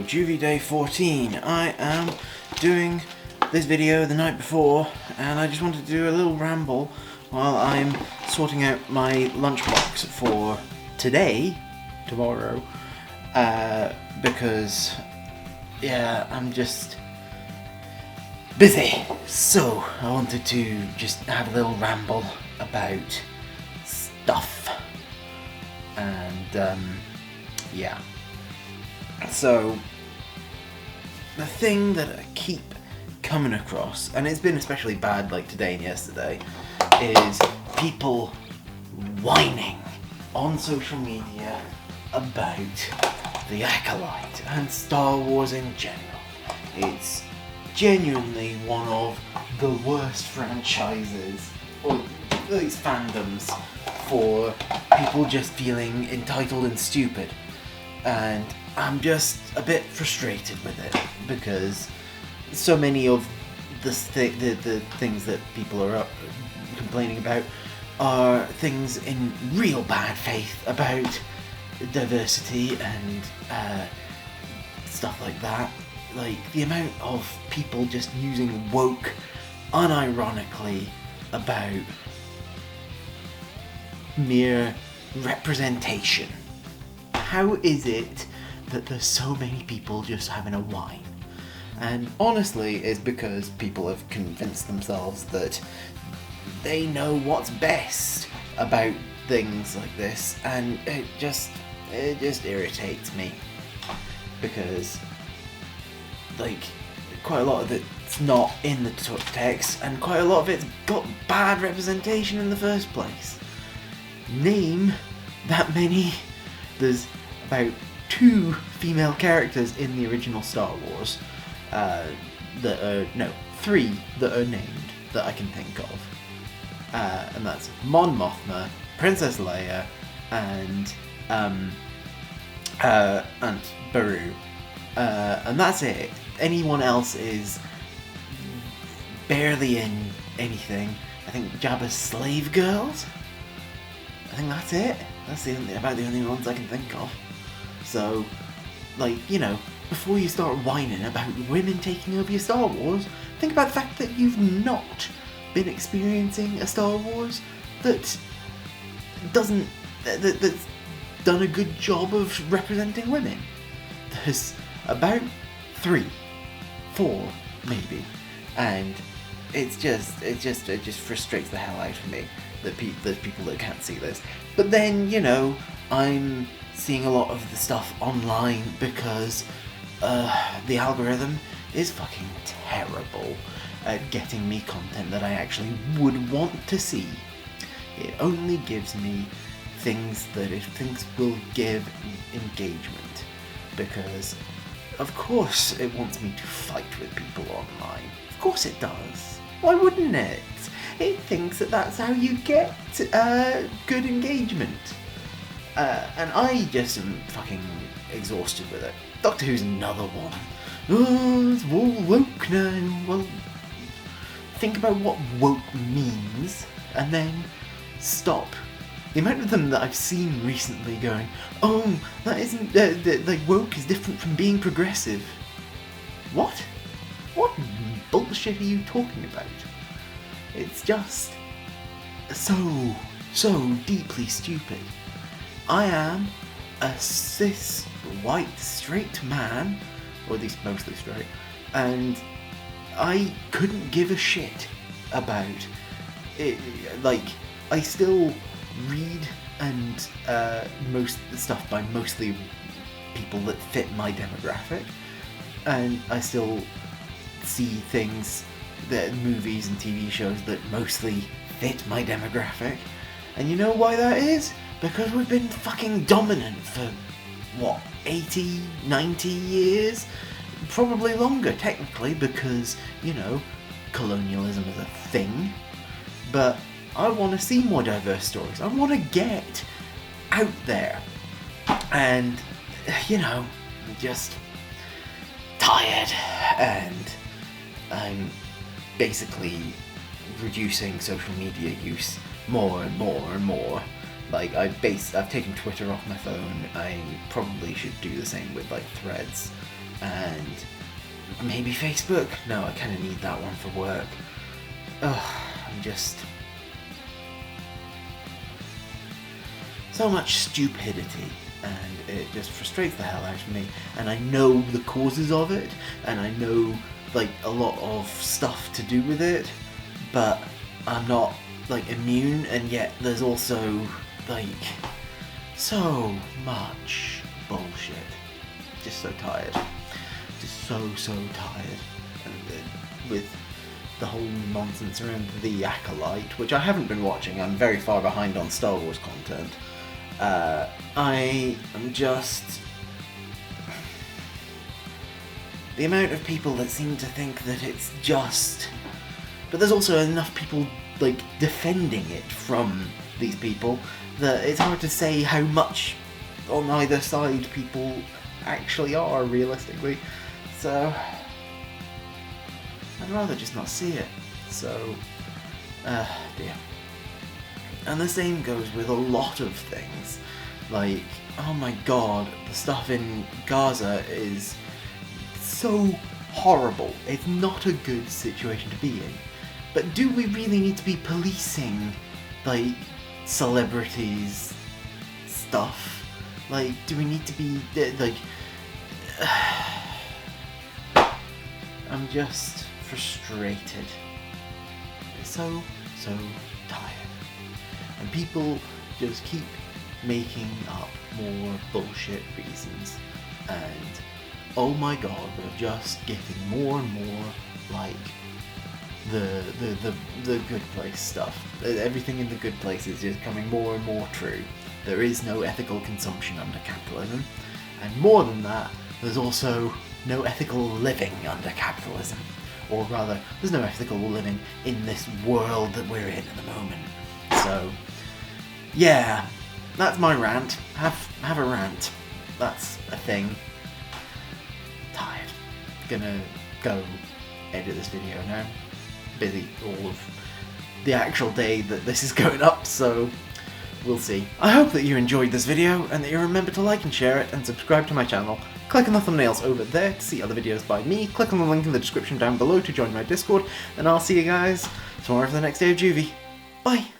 JuV day 14. I am doing this video the night before, and I just wanted to do a little ramble while I'm sorting out my lunchbox for tomorrow, because, yeah, I'm just busy. So, I wanted to just have a little ramble about stuff, and, yeah. So, the thing that I keep coming across, and it's been especially bad like today and yesterday, is people whining on social media about The Acolyte and Star Wars in general. It's genuinely one of the worst franchises, or these fandoms, for people just feeling entitled and stupid. And I'm just a bit frustrated with it, because so many of the things that people are complaining about are things in real bad faith about diversity and stuff like that. Like, the amount of people just using woke unironically about mere representation. How is it that there's so many people just having a whine? And honestly, it's because people have convinced themselves that they know what's best about things like this, and it just irritates me, because like quite a lot of it's not in the text, and quite a lot of it's got bad representation in the first place. Name that many. There's about 2 female characters in the original Star Wars, 3 that are named that I can think of, and that's Mon Mothma, Princess Leia, and Aunt Beru, and that's it. Anyone else is barely in anything. I think Jabba's slave girls. I think that's it. That's about the only ones I can think of. So, like, you know, before you start whining about women taking over your Star Wars, think about the fact that you've not been experiencing a Star Wars that's done a good job of representing women. There's about 3, 4 maybe, and it just frustrates the hell out of me that there's people that can't see this. But then, you know, I'm seeing a lot of the stuff online because the algorithm is fucking terrible at getting me content that I actually would want to see. It only gives me things that it thinks will give engagement, because of course it wants me to fight with people online. Of course it does. Why wouldn't it? It thinks that that's how you get good engagement. And I just am fucking exhausted with it. Doctor Who's another one. Oh, it's all woke now. Well, think about what woke means, and then stop. The amount of them that I've seen recently going, oh, that isn't, like, woke is different from being progressive. What? What bullshit are you talking about? It's just so deeply stupid. I am a cis, white, straight man, or at least mostly straight, and I couldn't give a shit about it. Like, I still read and most of the stuff by mostly people that fit my demographic, and I still see things, movies and TV shows that mostly fit my demographic. And you know why that is? Because we've been fucking dominant for, what, 80, 90 years? Probably longer, technically, because, you know, colonialism is a thing. But I want to see more diverse stories. I want to get out there. And, you know, I'm just tired, and I'm basically reducing social media use more and more and more. Like, I've taken Twitter off my phone. I probably should do the same with, like, Threads. and maybe Facebook. No, I kind of need that one for work. Ugh, I'm just... so much stupidity, and it just frustrates the hell out of me. And I know the causes of it, and I know like a lot of stuff to do with it, but I'm not like immune, and yet there's also like so much bullshit. Just so tired. Just so tired. And with the whole nonsense around The Acolyte, which I haven't been watching. I'm very far behind on Star Wars content. I am just... the amount of people that seem to think that it's just... but there's also enough people like defending it from these people that it's hard to say how much on either side people actually are realistically. So I'd rather just not see it. So dear. And the same goes with a lot of things. Like, oh my god, the stuff in Gaza is so horrible. It's not a good situation to be in. But do we really need to be policing, like, celebrities' stuff? Like, do we need to be, like... I'm just frustrated. So tired. And people just keep making up more bullshit reasons. And, oh my god, we're just getting more and more, like... the Good Place stuff. Everything in the Good Place is just becoming more and more true. There is no ethical consumption under capitalism, and more than that, there's also no ethical living under capitalism. Or rather, there's no ethical living in this world that we're in at the moment. So, yeah, that's my rant. Have a rant. That's a thing. Tired. Gonna go edit this video now. Busy all of the actual day that this is going up, so we'll see. I hope that you enjoyed this video and that you remember to like and share it and subscribe to my channel. Click on the thumbnails over there to see other videos by me, click on the link in the description down below to join my Discord, and I'll see you guys tomorrow for the next day of JuV. Bye!